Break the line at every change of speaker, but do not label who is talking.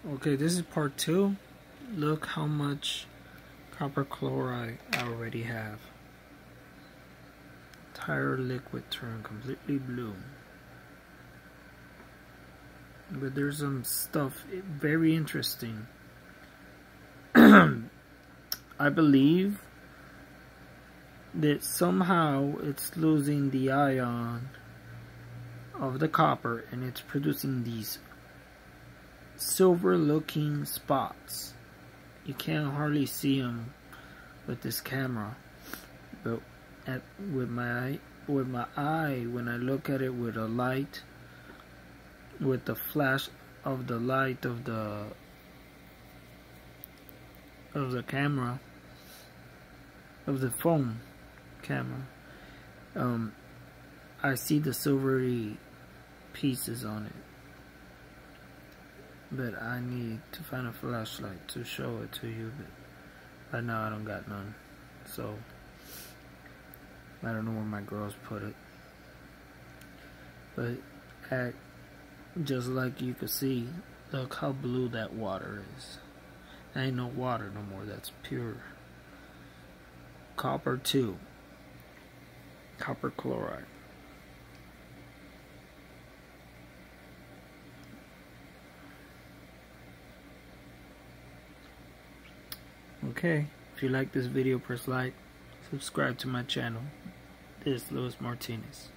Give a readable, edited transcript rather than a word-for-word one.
Okay, this is part 2. Look how much copper chloride I already have. Entire liquid turned completely blue. But there's some stuff very interesting. I believe that somehow it's losing the ion of the copper and it's producing these silver looking spots. You can't hardly see them with this camera, but with my eye, when I look at it with a light, with the flash of the light of the camera, of the phone camera, I see the silvery pieces on it. But I need to find a flashlight to show it to you, but right now I don't got none, so I don't know where my girls put it. But just like you can see, look how blue that water is. That ain't no water no more, that's pure copper 2, copper chloride. Okay, if you like this video, press like, subscribe to my channel. This is Luis Martinez.